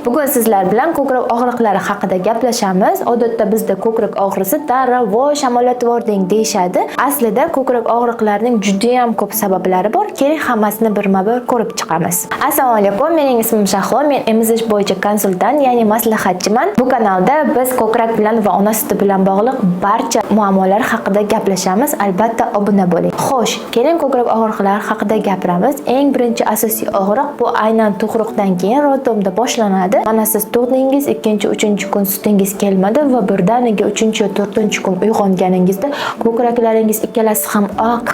Bugun sizlar bilan ko'krak og'riqlari haqida gaplashamiz. Odatda bizda ko'krak og'risi darrov "Voy, shamollatyapti" deyishadi. Aslida ko'krak og'riqlarining juda ham ko'p sabablari bor. Keling, hammasini birma-bir ko'rib chiqamiz. Assalomu alaykum. Mening ismim Shahlo. Men emizish bo'yicha konsultant, ya'ni maslahatchiman. Bu kanalda biz ko'krak bilan va ona suti bilan bog'liq barcha muammolar haqida gaplashamiz. Albatta, obuna bo'ling. Xo'sh, keling ko'krak og'riqlari haqida gapiramiz. Eng birinchi asosiy og'riq bu aynan tug'ruqdan keyin roddomda boshlanadi. Mana siz tug'dingiz, 2-3 kun sutingiz kelmadi va birdaniga 3-4 kun uyg'onganingizda ko'kraklaringiz ikkalasi ham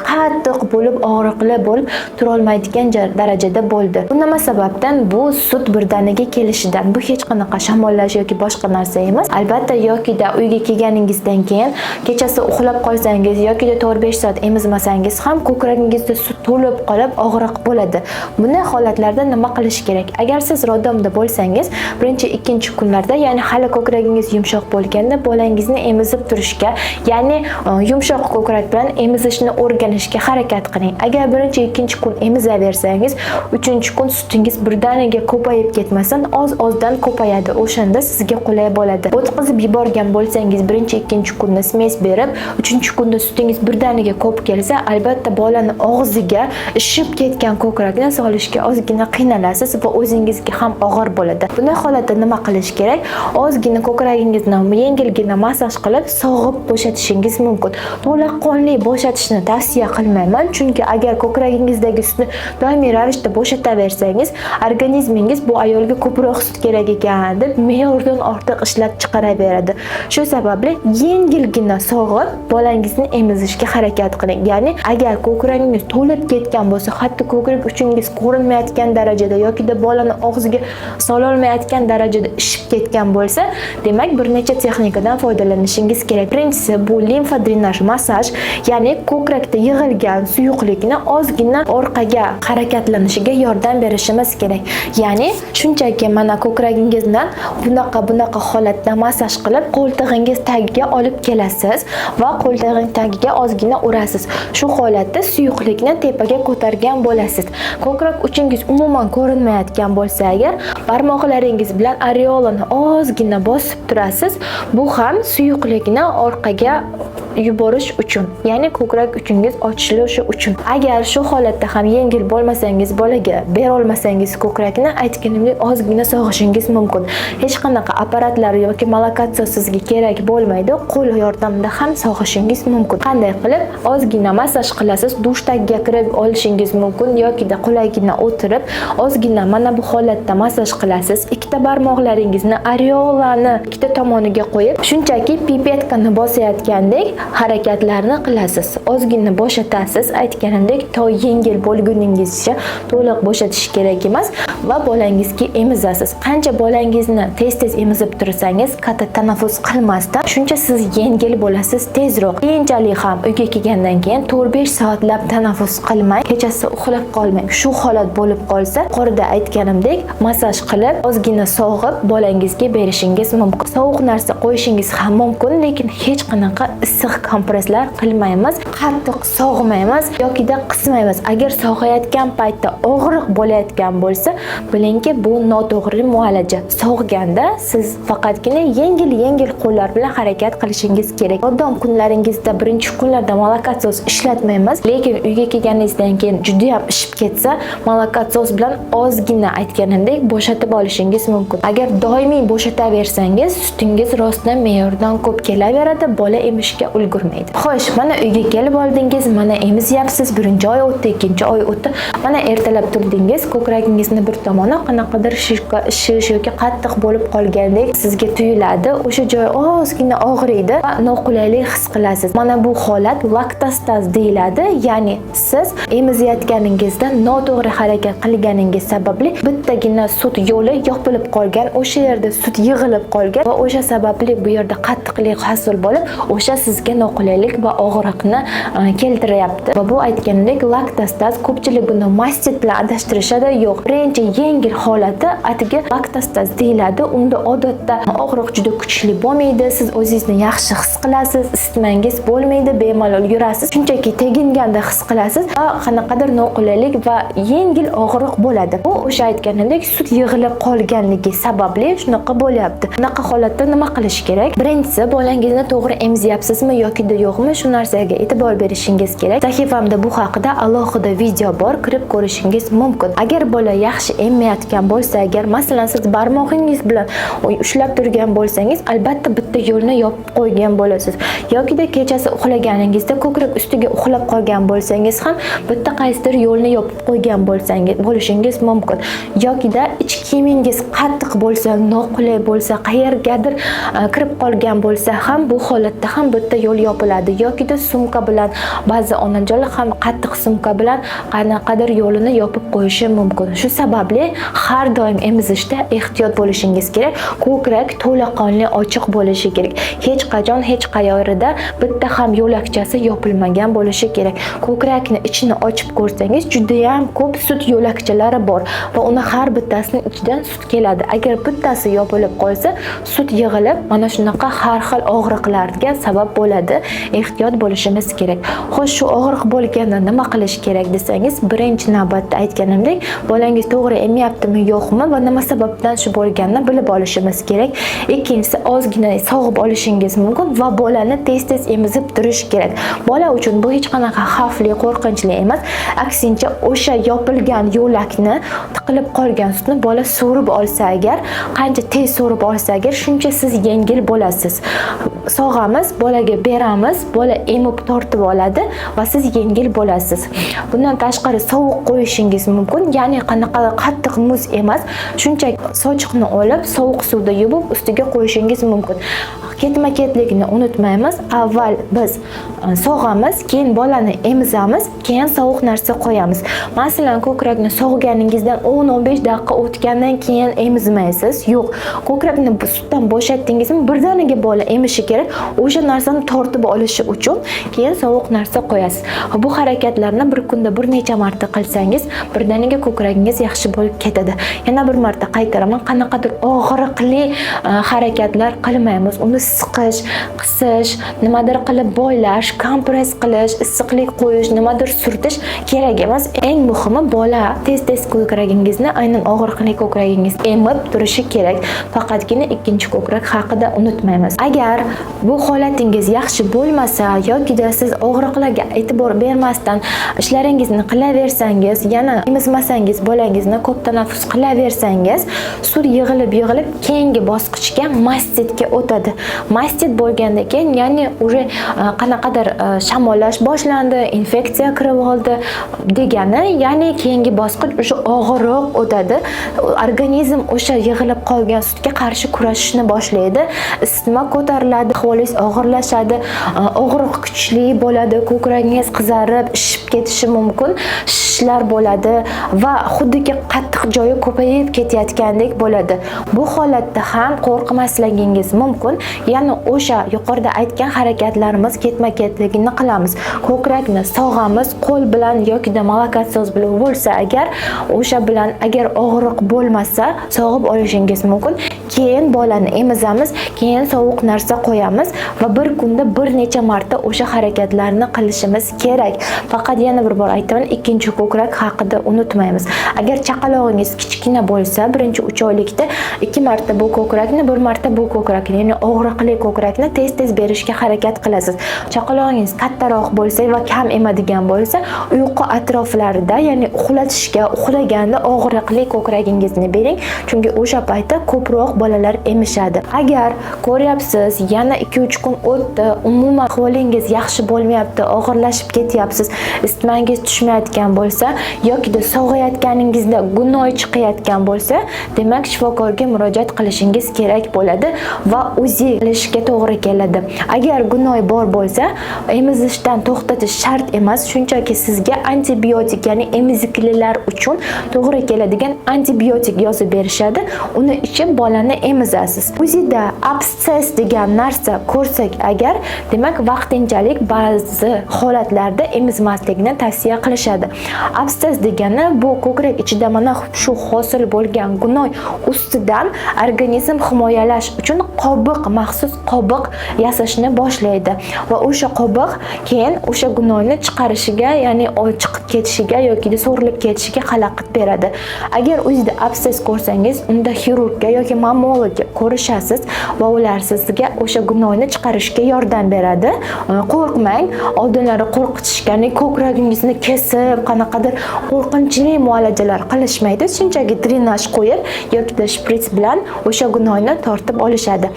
qattiq bo'lib, og'riqli bo'lib tura olmaydigan darajada bo'ldi. Bu nima sababdan? Bu sut birdaniga kelishidan. Bu hech qanaqa shamollash yoki boshqa narsa emas. Albatta, yokida uyga kelganingizdan keyin kechasi uxlab qolsangiz yokida 4-5 soat emizmasangiz ham ko'kragingizda sut to'lib qolib og'riq bo'ladi. Bunday holatlarda nima qilish kerak? Agar siz roddomda bo'lsangiz, birinchi-ikkinchi kunlarda, ya'ni hali ko'kragingiz yumshoq bo'lganda bolangizni emizib turishga, ya'ni yumshoq ko'krak bilan emizishni o'rganishga harakat qiling. Agar birinchi-ikkinchi kun emizaversangiz, 3-kun sutingiz birdaniga ko'payib ketmasin, oz-ozdan ko'payadi. O'shanda sizga qulay bo'ladi. O'tkazib yuborgan bo'lsangiz, birinchi-ikkinchi kunda smes berib, 3-kunda sutingiz birdaniga ko'p kelsa, albatta bolani og'ziga ishib ketgan ko'krakni solishga ozgina qiynalasiz va o'zingizga ham og'ir bo'ladi. Bunday holatda nima qilish kerak? Ozgina ko'kragingizni yengilgina massaj qilib sog'ib bo'shatishingiz mumkin. To'laqonli bo'shatishni tavsiya qilmayman, chunki agar ko'kragingizdagi sutni doimiy ravishda bo'shataversangiz, organizmingiz bu ayolga ko'proq sut kerak ekan deb me'yordan ortiq ishlab chiqaraveradi. Shu sababli yengilgina sog'ib bolangizni emizishga harakat qiling. Ya'ni agar ko'kragingiz to'lib ketgan bo'lsa, hatto ko'krak uchingiz ko'rinmayotgan darajada yokida bolani og'ziga sola olmayotgan darajada ishib ketgan bo'lsa, demak bir necha texnikadan foydalanishingiz kerak. Birinchisi bu limfa drenaj massaj, ya'ni ko'krakda yig'ilgan suyuqlikni ozgina orqaga harakatlanishiga yordam berishimiz kerak. Ya'ni shunchaki mana ko'kragingizni bunaqa holatda massaj qilib qo'ltig'ingiz tagiga olib kelasiz va qo'ltig'ing tagiga ozgina urasiz. Shu holatda suyuqlikni tepaga ko'targan bo'lasiz. Ko'krak uchingiz umuman ko'rinmayotgan bo'lsa agar, barmoqlaringiz bilan areolani ozgina bosib turasiz. Bu ham suyuqlikni orqaga yuborish uchun, ya'ni ko'krak uchingiz ochilishi uchun. Agar shu holatda ham yengil bo'lmasangiz, bolaga bera olmasangiz ko'krakni, aytganimdek ozgina sog'ishingiz mumkin. Hech qanaqa apparatlar yoki molokatso sizga kerak bo'lmaydi. Qo'l yordamida ham sog'ishingiz mumkin. Qanday qilib? Ozgina massaj qilasiz, dush tagiga kirib olishingiz mumkin yokida qulaygina o'tirib, ozgina mana bu holatda massaj qilasiz. Ikkita barmoqlaringizni areolani ikkita tomoniga qo'yib, shunchaki pipetkani bosayotgandek harakatlarni qilasiz. Ozgina bo'shatasiz, aytganimdek to yengil bo'lguningizcha to'liq bo'shatish kerak emas va bolangizga emizasiz. Qancha bolangizni tez-tez emizib tursangiz, katta tanaffus qilmasdan, shuncha siz yengil bo'lasiz tezroq. Keyinchalik ham uyga kelgandan keyin 4-5 soatlab tanaffus qilmang, kechasi uxlab qolmang. Shu holat bo'lib qolsa, yuqorida aytganimdek massaj qilib, ozgina sog'ib bolangizga berishingiz mumkin. Sovuq narsa qo'yishingiz ham mumkin, lekin hech qanaqa issiq kompresslar qilmaymiz, qattiq sog'maymiz yokida qismaymiz. Agar sog'ayotgan paytda og'riq bo'layotgan bo'lsa, bilingki bu noto'g'ri muolaja. Sog'ganda siz faqatgina yengil qo'llar bilan harakat qilishingiz kerak. Roddom kunlaringizda birinchi kunlarda molokatsos ishlatmaymiz, lekin uyga kelganingizdan keyin juda ham ishib ketsa, molokatsos bilan ozgina aytganimdek bo'shatib olishingiz mumkin. Agar doimiy bo'shataversangiz, sutingiz rostdan me'yordan ko'p kelaveradi, bola emishga ulgurmaydi. Xo'sh, mana uyga kelib oldingiz, mana emizyapsiz, birinchi oy o'tdi, ikkinchi oy o'tdi. Mana ertalab turdingiz, ko'kragingizni bir tomoni qanaqadir shish yoki qattiq bo'lib qolgandek sizga tuyuladi. O'sha joy ozgina og'riydi va noqulaylik his qilasiz. Mana bu holat laktostaz deyiladi, ya'ni siz emizayotganingizda noto'g'ri harakat qilganingiz sababli bittagina sut yo'li yopilib qolgan, o'sha yerda sut yig'ilib qolgan va o'sha sababli bu yerda qattiqlik hosil bo'lib, o'sha sizga sizga noqulaylik va og'riqni keltiryapti. Va bu aytganidek laktostaz, ko'pchilik buni mastit bilan adashtirishadi. Yo'q, birinchi yengil holati atigi laktostaz deyiladi. Unda odatda og'riq juda kuchli bo'lmaydi, siz o'zingizni yaxshi his qilasiz, isitmangiz bo'lmaydi, bemalol yurasiz, shunchaki teginganda his qilasiz va qanaqadir noqulaylik va yengil og'riq bo'ladi. Bu o'sha aytganimdek sut yig'ilib qolganligi sababli shunaqa bo'lyapti. Bunaqa holatda nima qilish kerak? Birinchisi, bolangizni to'g'ri emziryapsizmi yoki yo'qmi, shu narsaga e'tibor berishingiz kerak. Sahifamda bu haqida alohida video bor, kirib ko'rishingiz mumkin. Agar bola yaxshi emmayotgan bo'lsa, agar masalan siz barmog'ingiz bilan ushlab turgan bo'lsangiz, albatta bitta yo'lni yopib qo'ygan bo'lasiz. Yokida kechasi uxlaganingizda ko'krak ustiga uxlab qolgan bo'lsangiz ham bitta qaysidir yo'lni yopib qo'ygan bo'lishingiz mumkin. Yokida ichki kiyimingiz qattiq bo'lsa, noqulay bo'lsa, qayergadir kirib qolgan bo'lsa ham bu holatda ham bitta yo'l yopiladi. Yokida sumka bilan, ba'zi onajonlar ham qattiq sumka bilan qanaqadir yo'lini yopib qo'yishi mumkin. Shu sababli har doim emizishda ehtiyot bo'lishingiz kerak. Ko'krak to'laqonli ochiq bo'lishi kerak. Hech qachon hech qayerida bitta ham yo'lakchasi yopilmagan bo'lishi kerak. Ko'krakni ichini ochib ko'rsangiz, juda ham ko'p sut yo'lakchalari bor va uni har bittasining ichidan sut keladi. Agar bittasi yopilib qolsa, sut yig'ilib, mana shunaqa har xil og'riqlarga sabab bo'ladi. Ehtiyot bo'lishimiz kerak. Xo'sh, shu og'riq bo'lganda nima qilish kerak desangiz, birinchi navbatda aytganimdek, bolangiz to'g'ri emyaptimi yo'qmi va nima sababdan shu bo'lganini bilib olishimiz kerak. Ikkinchisi, ozgina sog'ib olishingiz mumkin va bolani tez-tez emizib turish kerak. Bola uchun bu hech qanaqa xavfli, qo'rqinchli emas. Aksincha, o'sha yopilgan yo'lakni, tiqilib qolgan sutni bola so'rib olsa agar, qancha tez so'rib olsa agar, shuncha siz yengil bo'lasiz. Sog'amiz, bolaga beramiz, bola emib tortib oladi va siz yengil bo'lasiz. Bundan tashqari sovuq qo'yishingiz mumkin, ya'ni qanaqa qattiq muz emas, shunchaki sochiqni olib, sovuq suvda yuvib ustiga qo'yishingiz mumkin. Ketma-ketlikni unutmaymiz. Avval biz sog'amiz, keyin bolani emizamiz, keyin sovuq narsa qo'yamiz. Masalan, ko'krakni sog'ganingizdan 10-15 daqiqa o'tgandan keyin emizmaysiz. Yo'q, ko'krakni sutdan bo'shatdingizmi, birdaniga bola emishi kerak. O'sha narsani tortib olishi uchun keyin sovuq narsa qo'yasiz. Bu harakatlarni bir kunda bir necha marta qilsangiz, birdaniga ko'kragingiz yaxshi bo'lib ketadi. Yana bir marta qaytaraman, qanaqadir og'riqli harakatlar qilmaymiz. Uni siqish, qisish, nimadir qilib bo'ylash, kompress qilish, issiqlik qo'yish, nimadir surtish kerak emas. Eng muhimi, bola tez-tez ko'kragingizni, aynan og'riqli ko'kragingiz emib turishi kerak. Faqatgina ikkinchi ko'krak haqida unutmaymiz. Agar bu holatingiz yaxshi bo'lmasa yokida siz og'riqlarga e'tibor bermasdan ishlaringizni qilaversangiz, yana emizmasangiz, bolangizni ko'p tanaffus qilaversangiz, sut yig'ilib keyingi bosqichga mastitga o'tadi. Mastit bo'lgandan keyin, ya'ni уже qanaqadir shamollash boshlandi, infeksiya kirib oldi degani, ya'ni keyingi bosqich o'sha og'riq o'tadi. Organizm o'sha yig'ilib qolgan sutga qarshi kurashishni boshlaydi. Isitma ko'tariladi, ahvolingiz og'irlashadi, og'riq kuchli bo'ladi, ko'kragingiz qizarib, shishib ketishi mumkin, shishlar bo'ladi va xuddiki qattiq joyi ko'payib ketayotgandek bo'ladi. Bu holatda ham qo'rqmasligingiz mumkin. Ya'ni o'sha yuqorida aytgan harakatlarimiz ketma-ketligini qilamiz. Ko'krakni sog'amiz, qo'l bilan yoki molokotsoz bilan bo'lsa agar, o'sha bilan agar og'riq bo'lmasa sog'ib olishingiz mumkin. Keyin bolani emizamiz, keyin sovuq narsa qo'yamiz va bir kunda bir necha marta o'sha harakatlarni qilishimiz kerak. Faqat yana bir bor aytaman, ikkinchi ko'krak haqida unutmaymiz. Agar chaqalog'ingiz kichkina bo'lsa, birinchi 3 oylikda 2 marta bu ko'krakni, 1 marta bu ko'krakni, ya'ni og'riqli ko'krakni tez-tez berishga harakat qilasiz. Chaqalog'ingiz kattaroq bo'lsa va kam emadigan bo'lsa, uyqu atroflarida, ya'ni uxlatishga, uxlaganda og'riqli ko'kragingizni bering, chunki o'sha paytda ko'proq bolalar emishadi. Agar ko'ryapsiz, yana 2-3 kun o'tdi, umuman ahvolingiz yaxshi bo'lmayapti, og'irlashib ketyapsiz, isitmangiz tushmayotgan bo'lsa yoki sog'ayotganingizda gunoy chiqayotgan bo'lsa, demak shifokorga murojaat qilishingiz kerak bo'ladi va UZI qilishga to'g'ri keladi. Agar gunoy bor bo'lsa, emizishdan to'xtatish shart emas, shunchaki sizga antibiotik, ya'ni emiziklilar uchun to'g'ri keladigan antibiotik yozib berishadi. Uni ichib bolani ko'kragni emizasiz. O'zida absses degan narsa ko'rsak agar, demak vaqtinchalik ba'zi holatlarda emizmaslikni tavsiya qilishadi. Absses degani bu ko'krak ichida mana shu hosil bo'lgan gunoy ustidan organizm himoyalash uchun maxsus qobiq yasashni boshlaydi va o'sha qobiq keyin o'sha gunoyni chiqarishiga, ya'ni chiqib ketishiga yoki so'rilib ketishiga xalaqit beradi. Agar o'zida absses ko'rsangiz, unda xirurgga yoki mammologga ko'rishasiz va ular sizga o'sha gunoyni chiqarishga yordam beradi. Qo'rqmang, oldinlari qo'rqitishgani ko'kragingizni kesib, qanaqadir qo'rqinchli muolajalar qilishmaydi. Shunchaki drenaj qo'yib yoki shprits bilan o'sha gunoyni tortib olishadi.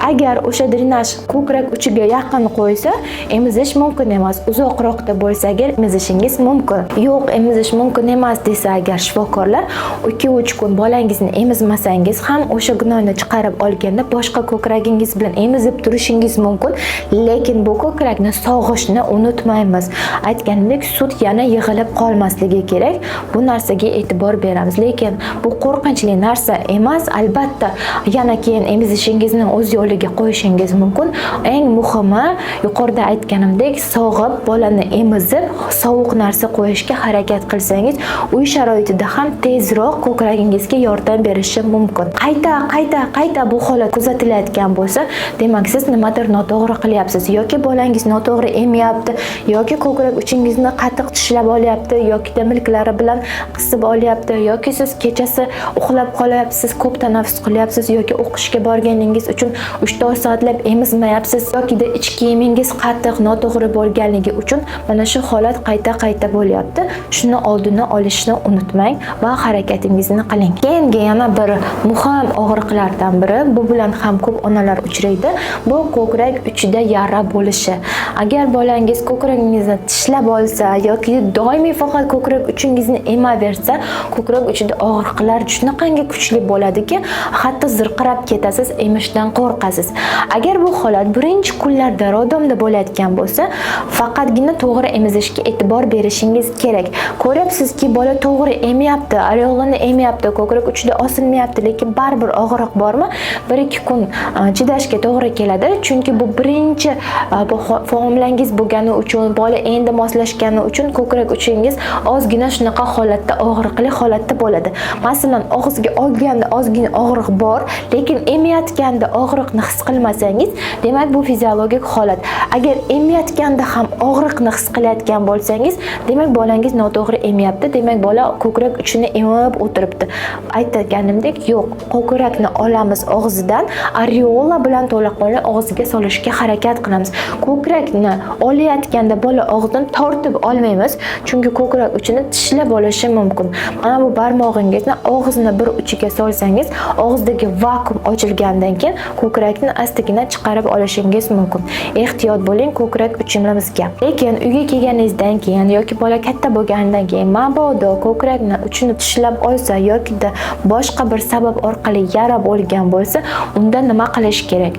Agar o'sha drenaj ko'krak uchiga yaqin qo'ysa, emizish mumkin emas. Uzoqroqda bo'lsa agar emizishingiz mumkin. Yo'q, emizish mumkin emas desa agar shifokorlar, 2-3 kun bolangizni emizmasangiz ham o'sha gunoyni chiqarib olganda boshqa ko'kragingiz bilan emizib turishingiz mumkin. Lekin bu ko'krakni sog'ishni unutmaymiz. Aytganimdek, sut yana yig'ilib qolmasligi kerak. Bu narsaga e'tibor beramiz. Lekin bu qo'rqinchli narsa emas. Albatta, yana keyin emizishingizni o'z yo'liga qo'yishingiz mumkin. Eng muhimi, yuqorida aytganimdek, sog'ib bolani emizib, sovuq narsa qo'yishga harakat qilsangiz, uy sharoitida ham tezroq ko'kragingizga yordam berishi mumkin. Qayta bu holat kuzatilayotgan bo'lsa, demak siz nimadir noto'g'ri qilyapsiz yoki bolangiz noto'g'ri emyapti yoki ko'krak uchingizni qattiq tishlab olyapti yoki milklari bilan qisib olyapti yoki siz kechasi uxlab qolyapsiz, ko'p tanaffus qilyapsiz yoki o'qishga borganingiz uchun 3-4 soatlab emizmayapsiz yoki ichki kiyimingiz qattiq noto'g'ri bo'lganligi uchun mana shu holat qayta bo'lyapti. Shuni oldini olishni unutmang va harakatingizni qiling. Keyingi yana bir muhim og'riqlardan biri, bu bilan ham ko'p onalar uchraydi. Bu ko'krak uchida yara bo'lishi. Agar bolangiz ko'kragingizni tishlab olsa yoki doimiy faqat ko'krak uchingizni emaversa, ko'krak uchida og'riqlar shunaqangi kuchli bo'ladiki, hatto zirqirab ketasiz, emishdan qo'rqasiz. Agar bu holat birinchi kunlarda rodomda bo'layotgan bo'lsa, faqatgina to'g'ri emizishga e'tibor berishingiz kerak. Ko'ryapsizki, bola to'g'ri emyapti, areolini emyapti, ko'krak uchida osilmayapti, lekin baribir og'riq bormi? 1-2 kun chidashga to'g'ri keladi. Chunki bu birinchi homilangiz bo'lgani uchun, bola endi moslashgani uchun ko'krak uchingiz ozgina shunaqa holatda, og'riqli holatda bo'ladi. Masalan, og'izga olganda ozgina og'riq bor, lekin emayotganda og'riqni his qilmasangiz, demak bu fiziologik holat. Agar emayotganda ham og'riqni his qilayotgan bo'lsangiz, demak bolangiz noto'g'ri emyapti, demak bola ko'krak uchini emib o'tiribdi. Aytganimdek, yo'q, ko'krakni olamiz og'zidan, areola bilan to'laqonli og'ziga solishga harakat qilamiz. Ko'krakni olayotganda bola og'zidan tortib olmaymiz, chunki ko'krak uchini tishlab olishi mumkin. Mana bu barmog'ingizni og'izni bir uchiga solsangiz, og'izdagi vakuum ochilgandan keyin ko'krakni astagina chiqarib olishingiz mumkin. Ehtiyot bo'ling ko'krak uchimizga. Lekin uyga kelganingizdan keyin yoki bola katta bo'lganidan keyin mabodo ko'krakni uchini tishlab olsa yoki boshqa bir sabab orqali yara bo'lgan bo'lsa, unda nima qilish kerak?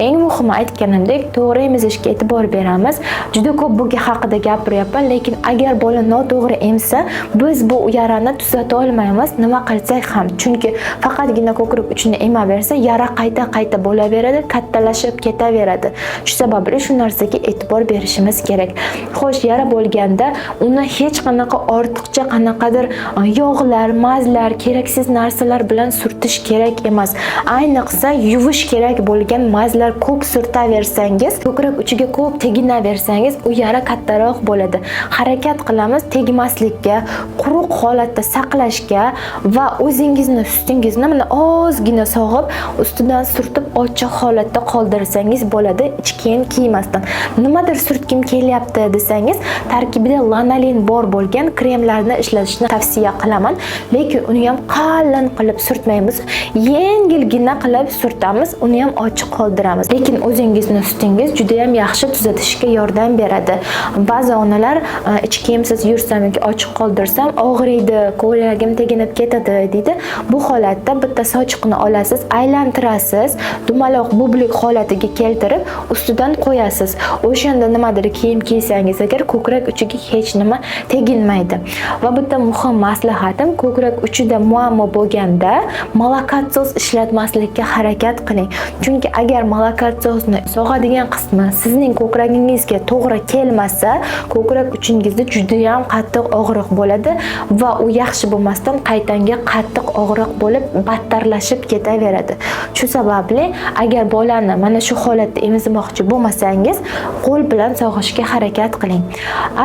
Eng muhimi aytganimdek, to'g'ri emizishga e'tibor beramiz. Juda ko'p bu haqida gapiryapman, lekin agar bola noto'g'ri emsa, biz bu yarani tuzata olmaymiz, nima qilsak ham. Chunki faqatgina ko'krak uchini emaversa, yara qayta bo'laveradi, kattalashib ketaveradi. Shu sababli shu narsaga e'tibor berishimiz kerak. Xo'sh, yara bo'lganda uni hech qanaqa ortiqcha qanaqadir yog'lar, mazlar, keraksiz narsalar bilan surtish kerak emas. Ayniqsa yuvish kerak bo'lgan mazlar ko'p surtaversangiz, ko'krak uchiga ko'p teginaversangiz, u yara kattaroq bo'ladi. Harakat qilamiz tegmaslikka, quruq holatda saqlashga va o'zingizni sutingizni mana ozgina sog'ib, ustidan surtib ochiq holatda qoldirsangiz bo'ladi, ich kiyim kiymasdan. Nimadir surtkim kelyapti desangiz, tarkibida lanolin bor bo'lgan kremlarni ishlatishni tavsiya qilaman, lekin uni ham qalin qilib surtmaymiz, yengilgina qilib surtamiz, uni ham ochiq qoldiramiz. Lekin o'zingizni sutingiz juda ham yaxshi tuzatishga yordam beradi. Ba'zi onalar ich kiyimsiz yursam yoki ochiq qoldirsam og'riydi, ko'ylagim teginib ketadi deydi. Bu holatda bitta sochiqni olasiz, aylantirasiz, dumaloq bublik holatiga keltirib, ustidan qo'yasiz. O'shanda nimadir kiyim kiysangiz agar ko'krak uchiga hech nima teginmaydi. Va bitta muhim maslahatim, ko'krak uchida muammo bo'lganda, molakatsiz ishlatmaslikka harakat qiling. Chunki agar molokotsozni sog'adigan qismi sizning ko'kragingizga to'g'ri kelmasa, ko'krak uchingizda juda ham qattiq og'riq bo'ladi va u yaxshi bo'lmasdan qaytanga qattiq og'riq bo'lib battarlashib ketaveradi. Shu sababli agar bolani mana shu holatda emizmoqchi bo'lmasangiz, qo'l bilan sog'ishga harakat qiling.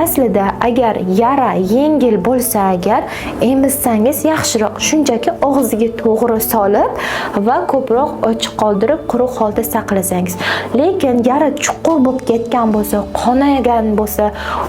Aslida agar yara yengil bo'lsa, agar emizsangiz yaxshiroq, shunchaki og'ziga to'g'ri solib va ko'proq ochiq qoldirib quruq holda saqlasangiz. Lekin yara chuqur bo'lib ketgan bo'lsa, qonagan bo'lsa,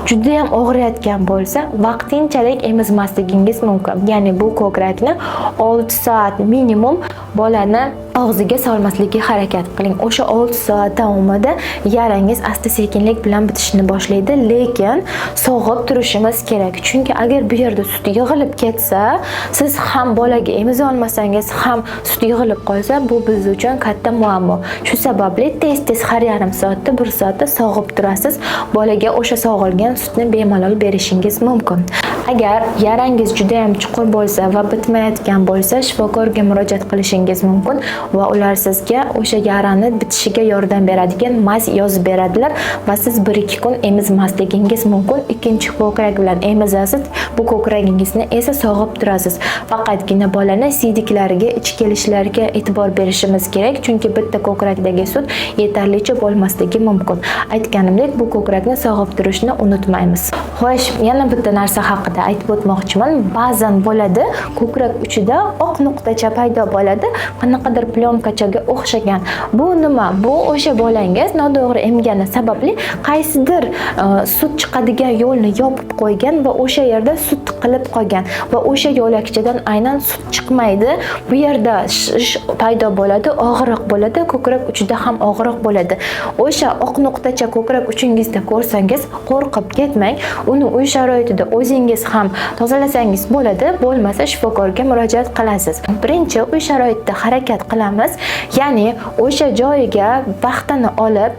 juda ham og'riyotgan bo'lsa, vaqtinchalik emizmasligingiz mumkin. Ya'ni bu ko'krakni 6 soat minimum bolani og'ziga solmaslikka harakat qiling. O'sha 6 soat davomida yarangiz asta-sekinlik bilan bitishni boshlaydi, lekin sog'ib turishimiz kerak. Chunki agar bu yerda sut yig'ilib ketsa, siz ham bolaga emiza olmasangiz, ham sut yig'ilib qolsa, bu biz uchun katta muammo. Shu sababli tez-tez har yarim soatda, 1 soatda sog'ib turasiz. Bolaga o'sha sog'ilgan sutni bemalol berishingiz mumkin. Agar yarangiz juda ham chuqur bo'lsa va bitmayotgan bo'lsa, shifokorga murojaat qilishingiz mumkin va ular sizga o'sha yarani bitishiga yordam beradigan mas yozib beradilar va siz 1-2 kun emizmasligingiz mumkin. Ikkinchi ko'krak bilan emizasiz, bu ko'kragingizni esa sog'ib turasiz. Faqatgina bolani siydiklariga, ich kelishlariga e'tibor berishimiz kerak, chunki bitta ko'krakdagi sut yetarlicha bo'lmasligi mumkin. Aytganimdek, bu ko'krakni sog'ib turishni unutmaymiz. Xo'sh, yana bitta narsa haqida aytib o'tmoqchiman. Ba'zan bo'ladi, ko'krak uchida oq nuqtacha paydo bo'ladi, qanaqadir plyonkachaga o'xshagan. Bu nima? Bu o'sha bolangiz noto'g'ri emgani sababli qaysidir sut chiqadigan yo'lni yopib qo'ygan va o'sha yerda sut tiqilib qolgan va o'sha yo'lakchadan aynan sut chiqmaydi. Bu yerda shish paydo bo'ladi, og'riq bo'ladi, ko'krak uchida ham og'riq bo'ladi. O'sha oq nuqtacha ko'krak uchingizda ko'rsangiz, qo'rqib ketmang. Uni uy sharoitida o'zingiz ham tozalasangiz bo'ladi, bo'lmasa shifokorga murojaat qilasiz. Birinchi uy sharoitida harakat qilamiz, ya'ni o'sha joyiga paxtani olib,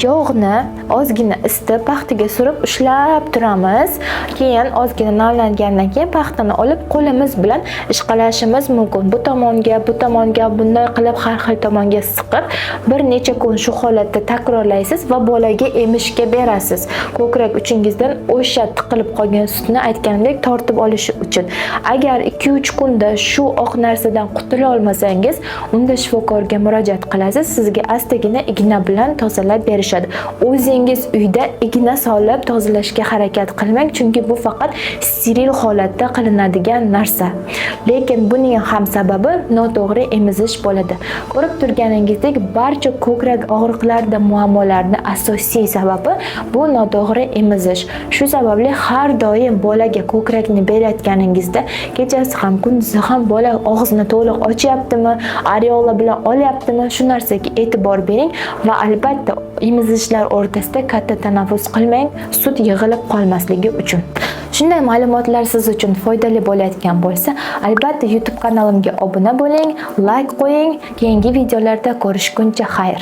yog'ni ozgina isitib, paxtaga surib ushlab turamiz. Keyin ozgina namlangandan keyin paxtani olib qo'limiz bilan ishqalashimiz mumkin. Bu tomonga bunday qilib har xil tomonga siqib, bir necha kun shu holatda takrorlaysiz va bolaga emishga berasiz. Ko'krak uchingizdan o'sha tiqilib qolgan sutni aytganimdek tortib olishi uchun. Agar 2-3 kunda shu oq narsadan qutula olmasangiz, unda shifokorga murojaat qilasiz. Sizga astagina igna bilan tozalab berishadi. O'zingiz uyda igna solib tozalashga harakat qilmang, chunki bu faqat steril holatda qilinadigan narsa. Lekin buning ham sababi noto'g'ri emizish bo'ladi. Ko'rib turganingizdek, barcha ko'krak og'riqlarida muammolarning asosiy sababi bu noto'g'ri emizish. Shu sababli har doim bolaga ko'krakni berayotganingizda, kechasi ham, kunduzi ham bola og'zini to'liq ochyaptimi, areola bilan olyaptimi, shu narsaga e'tibor bering va albatta emizishlar o'rtasida katta tanaffus qilmang, sut yig'ilib qolmasligi uchun. Shunday ma'lumotlar siz uchun foydali bo'layotgan bo'lsa, albatta YouTube kanalimga obuna bo'ling, like qo'ying. Keyingi videolarda ko'rishguncha xayr.